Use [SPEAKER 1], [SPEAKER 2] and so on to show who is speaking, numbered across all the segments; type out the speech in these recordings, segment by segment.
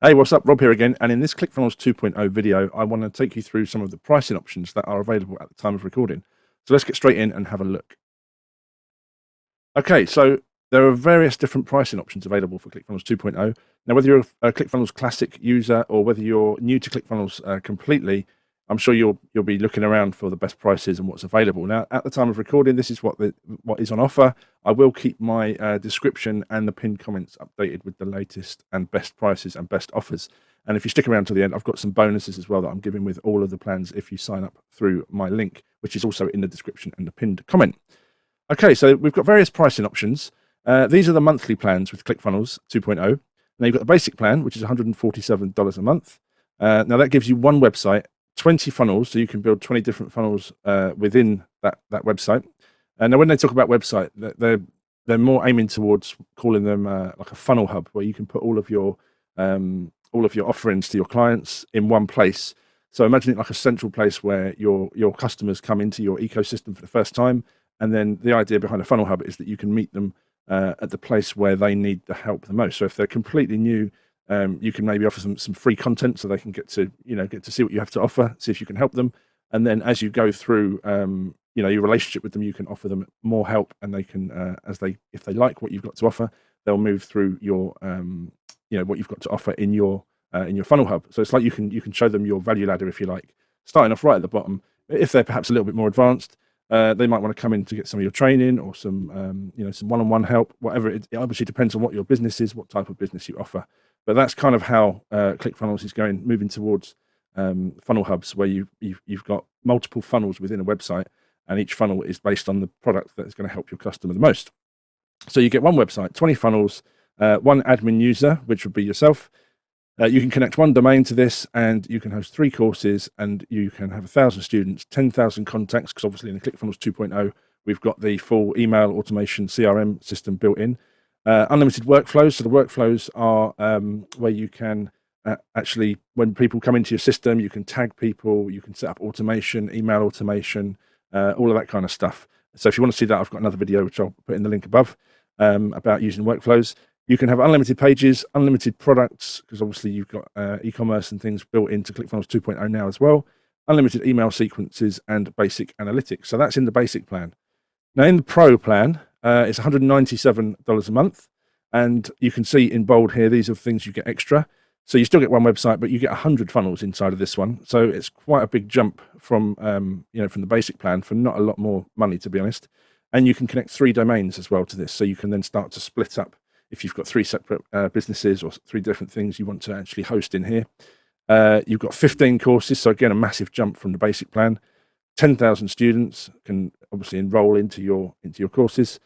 [SPEAKER 1] Hey, what's up? Rob here again. And in this ClickFunnels 2.0 video, I want to take you through some of the pricing options that are available at the time of recording. So let's get straight in and have a look. Okay, so there are various different pricing options available for ClickFunnels 2.0. Now, whether you're a ClickFunnels Classic user or whether you're new to ClickFunnels completely, I'm sure you'll be looking around for the best prices and what's available. Now, at the time of recording, this is what is on offer. I will keep my description and the pinned comments updated with the latest and best prices and best offers. And if you stick around to the end, I've got some bonuses as well that I'm giving with all of the plans if you sign up through my link, which is also in the description and the pinned comment. Okay, so we've got various pricing options. These are the monthly plans with ClickFunnels 2.0. Now you've got the basic plan, which is $147 a month. Now that gives you one website, 20 funnels, so you can build 20 different funnels within that website. Now, when they talk about website, they're more aiming towards calling them like a funnel hub, where you can put all of your offerings to your clients in one place. So imagine it like a central place where your customers come into your ecosystem for the first time, and then the idea behind a funnel hub is that you can meet them at the place where they need the help the most. So if they're completely new, you can maybe offer them some free content so they can get to see what you have to offer, see if you can help them. And then as you go through your relationship with them, you can offer them more help, and they can if they like what you've got to offer, they'll move through your what you've got to offer in your funnel hub. So it's like you can show them your value ladder, if you like, starting off right at the bottom. If they're perhaps a little bit more advanced, they might want to come in to get some of your training or some some one-on-one help, whatever. It obviously depends on what your business is, what type of business you offer. But that's kind of how ClickFunnels is moving towards funnel hubs, where you've got multiple funnels within a website, and each funnel is based on the product that is going to help your customer the most. So you get one website, 20 funnels, one admin user, which would be yourself. You can connect one domain to this, and you can host 3 courses, and you can have 1,000 students, 10,000 contacts, because obviously in the ClickFunnels 2.0, we've got the full email automation CRM system built in. Unlimited workflows. So the workflows are where you can actually, when people come into your system, you can tag people, you can set up automation, email automation, all of that kind of stuff. So if you want to see that, I've got another video, which I'll put in the link above, about using workflows. You can have unlimited pages, unlimited products, because obviously you've got e-commerce and things built into ClickFunnels 2.0 now as well. Unlimited email sequences and basic analytics. So that's in the basic plan. Now in the Pro plan, it's $197 a month, and you can see in bold here, these are things you get extra. So you still get one website, but you get 100 funnels inside of this one. So it's quite a big jump from from the basic plan for not a lot more money, to be honest. And you can connect 3 domains as well to this, so you can then start to split up if you've got 3 separate businesses or 3 different things you want to actually host in here. You've got 15 courses, so again a massive jump from the basic plan. 10,000 students can obviously enroll into your courses,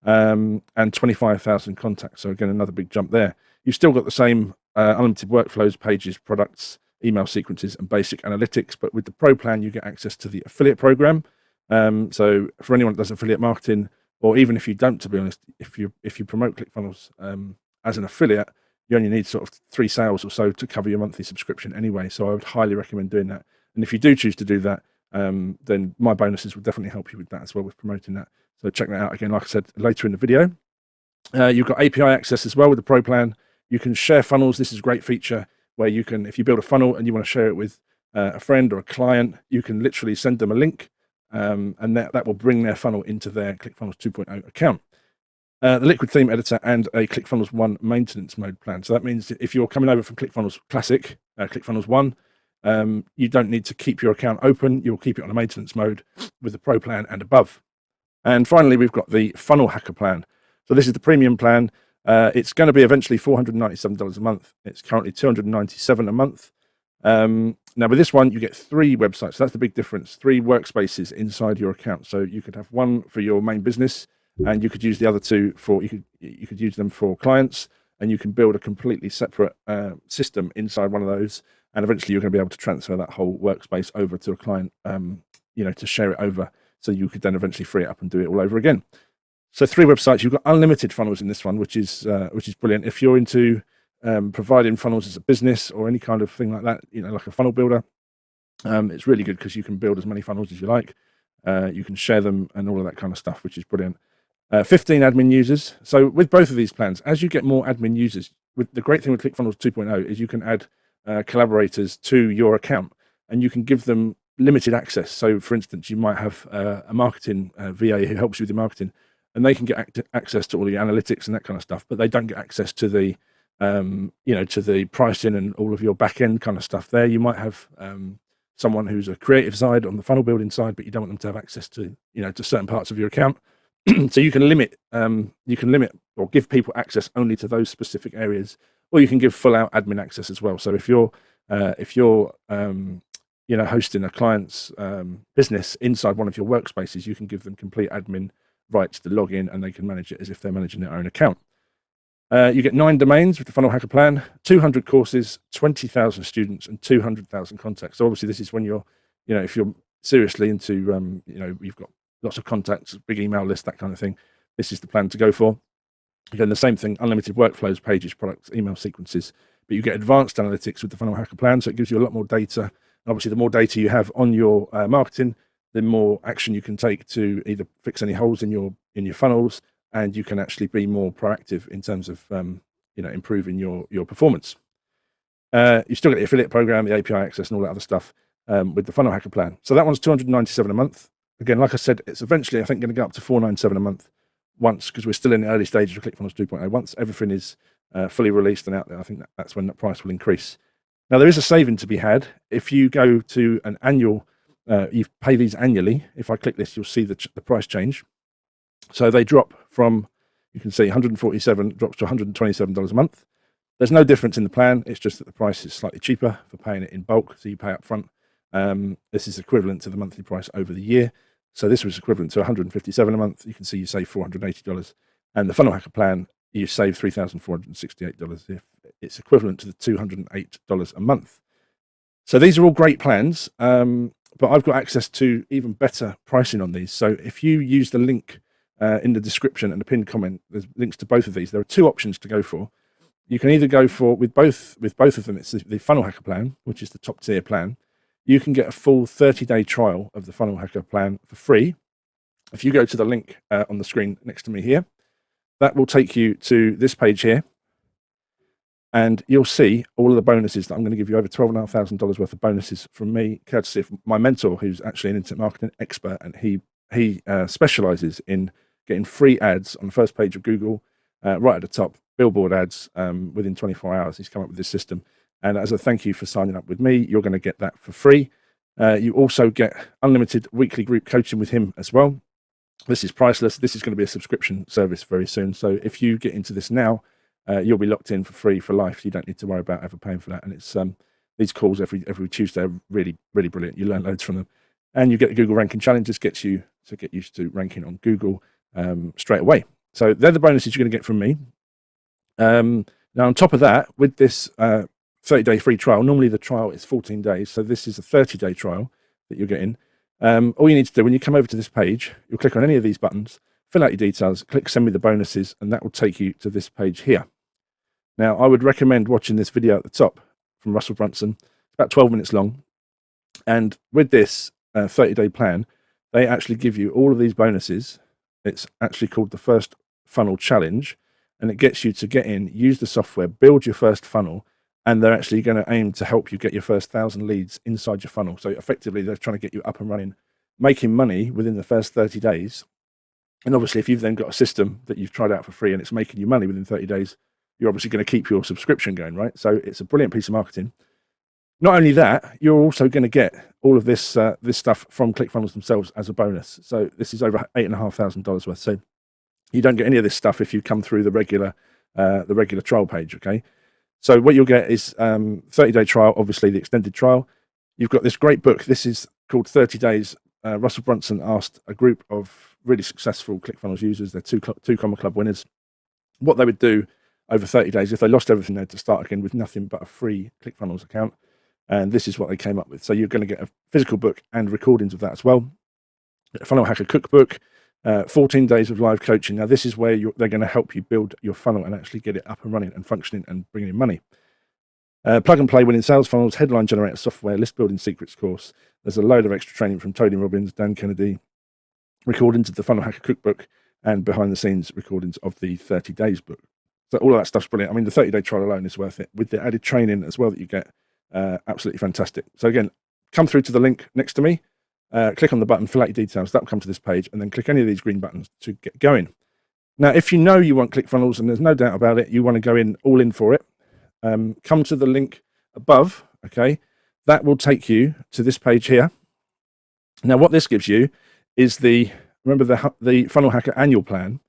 [SPEAKER 1] and 25,000 contacts. So again, another big jump there. You've still got the same unlimited workflows, pages, products, email sequences, and basic analytics. But with the Pro plan, you get access to the affiliate program. So for anyone that does affiliate marketing, or even if you don't, to be honest, if you promote ClickFunnels as an affiliate, you only need sort of 3 sales or so to cover your monthly subscription anyway. So I would highly recommend doing that. And if you do choose to do that, then my bonuses will definitely help you with that as well, with promoting that. So check that out again, like I said, later in the video. You've got API access as well with the Pro plan. You can share funnels. This is a great feature where you can, if you build a funnel and you want to share it with a friend or a client, you can literally send them a link, and that will bring their funnel into their ClickFunnels 2.0 account. The liquid theme editor and a ClickFunnels 1 maintenance mode plan. So that means if you're coming over from ClickFunnels Classic, ClickFunnels 1, you don't need to keep your account open. You'll keep it on a maintenance mode with the Pro plan and above. And finally, we've got the Funnel Hacker plan. So this is the premium plan. It's going to be eventually $497 a month. It's currently $297 a month. Now with this one, you get 3 websites. So that's the big difference. 3 workspaces inside your account. So you could have one for your main business, and you could use the other 2 for you could use them for clients, and you can build a completely separate system inside one of those. And eventually, you're going to be able to transfer that whole workspace over to a client, to share it over. So you could then eventually free it up and do it all over again. So 3 websites. You've got unlimited funnels in this one, which is brilliant. If you're into providing funnels as a business or any kind of thing like that, like a funnel builder, it's really good because you can build as many funnels as you like. You can share them and all of that kind of stuff, which is brilliant. 15 admin users. So with both of these plans, as you get more admin users, the great thing with ClickFunnels 2.0 is you can add collaborators to your account, and you can give them limited access. So, for instance, you might have a marketing VA who helps you with your marketing, and they can get access to all the analytics and that kind of stuff, but they don't get access to the to the pricing and all of your back end kind of stuff. There, you might have someone who's a creative side on the funnel building side, but you don't want them to have access to to certain parts of your account. So you can limit or give people access only to those specific areas, or you can give full out admin access as well. So if you're hosting a client's business inside one of your workspaces, you can give them complete admin rights to log in, and they can manage it as if they're managing their own account. You get 9 domains with the Funnel Hacker plan, 200 courses, 20,000 students, and 200,000 contacts. So obviously this is when you're, if you're seriously into, you've got lots of contacts, big email list, that kind of thing. This is the plan to go for. Again, the same thing, unlimited workflows, pages, products, email sequences, but you get advanced analytics with the Funnel Hacker plan. So it gives you a lot more data. And obviously the more data you have on your marketing, the more action you can take to either fix any holes in your funnels, and you can actually be more proactive in terms of improving your performance. You still get the affiliate program, the API access, and all that other stuff with the Funnel Hacker plan. So that one's $297 a month. Again, like I said, it's eventually, I think, going to go up to $497 a month once, because we're still in the early stages of ClickFunnels 2.0. Once everything is fully released and out there, I think that's when that price will increase. Now, there is a saving to be had if you go to an annual. You pay these annually. If I click this, you'll see the price change. So they drop from, you can see, $147 drops to $127 a month. There's no difference in the plan. It's just that the price is slightly cheaper for paying it in bulk, so you pay up front. This is equivalent to the monthly price over the year. So this was equivalent to $157 a month. You can see you save $480. And the Funnel Hacker plan, you save $3,468 if it's equivalent to the $208 a month. So these are all great plans, but I've got access to even better pricing on these. So if you use the link in the description and the pinned comment, there's links to both of these. There are 2 options to go for. You can either go for, with both of them, it's the Funnel Hacker plan, which is the top tier plan. You can get a full 30-day trial of the Funnel Hacker plan for free. If you go to the link on the screen next to me here, that will take you to this page here, and you'll see all of the bonuses that I'm going to give you, over $12,500 worth of bonuses from me, courtesy of my mentor, who's actually an internet marketing expert, and he specializes in getting free ads on the first page of Google, right at the top, billboard ads within 24 hours. He's come up with this system. And as a thank you for signing up with me, you're going to get that for free. You also get unlimited weekly group coaching with him as well. This is priceless. This is going to be a subscription service very soon. So if you get into this now, you'll be locked in for free for life. You don't need to worry about ever paying for that. And it's these calls every Tuesday are really, really brilliant. You learn loads from them. And you get the Google ranking challenges, gets you to get used to ranking on Google straight away. So they're the bonuses you're going to get from me. Now, on top of that, with this 30-day free trial, normally the trial is 14 days. So this is a 30-day trial that you're getting. All you need to do when you come over to this page, you'll click on any of these buttons, fill out your details, click send me the bonuses, and that will take you to this page here. Now, I would recommend watching this video at the top from Russell Brunson. It's about 12 minutes long. And with this 30-day plan, they actually give you all of these bonuses. It's actually called the First Funnel Challenge, and it gets you to get in, use the software, build your first funnel, and they're actually going to aim to help you get your first 1,000 leads inside your funnel. So effectively, they're trying to get you up and running, making money within the first 30 days. And obviously, if you've then got a system that you've tried out for free and it's making you money within 30 days, you're obviously going to keep your subscription going, right? So it's a brilliant piece of marketing. Not only that, you're also going to get all of this stuff from ClickFunnels themselves as a bonus. So this is over $8,500 worth. So you don't get any of this stuff if you come through the regular trial page, okay? So what you'll get is 30-day trial, obviously the extended trial. You've got this great book. This is called 30 Days. Russell Brunson asked a group of really successful ClickFunnels users, they're two Comma Club winners, what they would do over 30 days if they lost everything. They had to start again with nothing but a free ClickFunnels account. And this is what they came up with. So you're going to get a physical book and recordings of that as well. A Funnel Hacker Cookbook, 14 days of live coaching. Now, this is where they're going to help you build your funnel and actually get it up and running and functioning and bringing in money. Plug and play winning sales funnels, headline generator software, list building secrets course. There's a load of extra training from Tony Robbins, Dan Kennedy, recordings of the Funnel Hacker Cookbook, and behind the scenes recordings of the 30 Days book. So all of that stuff's brilliant. I mean, the 30-day trial alone is worth it, with the added training as well that you get. Absolutely fantastic. So again, come through to the link next to me, click on the button, fill out your details. That'll come to this page, and then click any of these green buttons to get going. Now, if you know you want ClickFunnels, and there's no doubt about it, you want to go all in for it, come to the link above, okay? That will take you to this page here. Now, what this gives you is remember the Funnel Hacker annual plan.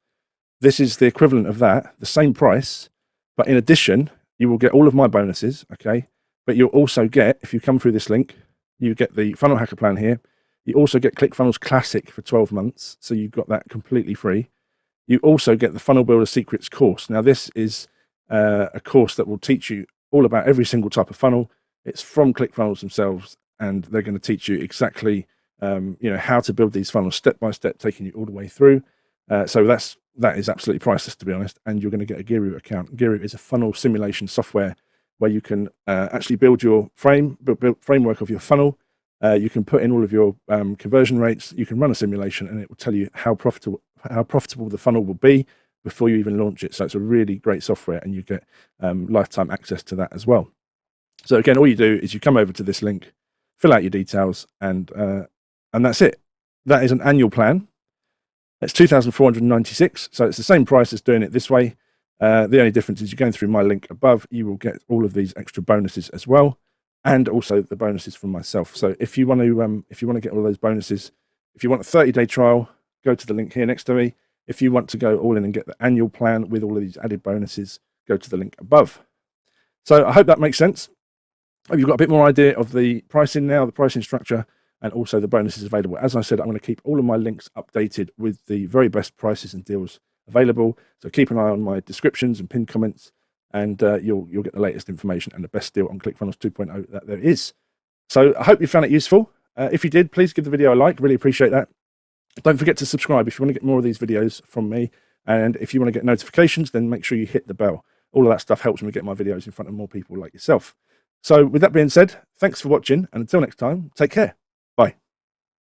[SPEAKER 1] This is the equivalent of that, the same price, but in addition, you will get all of my bonuses, okay? But you'll also get, if you come through this link, you get the Funnel Hacker plan here. You also get ClickFunnels Classic for 12 months, so you've got that completely free. You also get the Funnel Builder Secrets course. Now, this is a course that will teach you all about every single type of funnel. It's from ClickFunnels themselves, and they're going to teach you exactly how to build these funnels step by step, taking you all the way through. So that is absolutely priceless, to be honest. And you're going to get a Geru account. Geru is a funnel simulation software where you can actually build your framework of your funnel. You can put in all of your conversion rates. You can run a simulation, and it will tell you how profitable the funnel will be before you even launch it. So it's a really great software, and you get lifetime access to that as well. So again, all you do is you come over to this link, fill out your details, and that's it. That is an annual plan. It's $2,496, so it's the same price as doing it this way. The only difference is you're going through my link above. You will get all of these extra bonuses as well, and also the bonuses from myself. So if you want to get all those bonuses, if you want a 30-day trial, go to the link here next to me. If you want to go all in and get the annual plan with all of these added bonuses, go to the link above. So I hope that makes sense. I hope you've got a bit more idea of the pricing now, the pricing structure, and also the bonuses available. As I said, I'm going to keep all of my links updated with the very best prices and deals available. So keep an eye on my descriptions and pinned comments, and you'll get the latest information and the best deal on ClickFunnels 2.0 that there is. So I hope you found it useful. If you did, please give the video a like. Really appreciate that. Don't forget to subscribe if you want to get more of these videos from me. And if you want to get notifications, then make sure you hit the bell. All of that stuff helps me get my videos in front of more people like yourself. So with that being said, thanks for watching, and until next time, take care.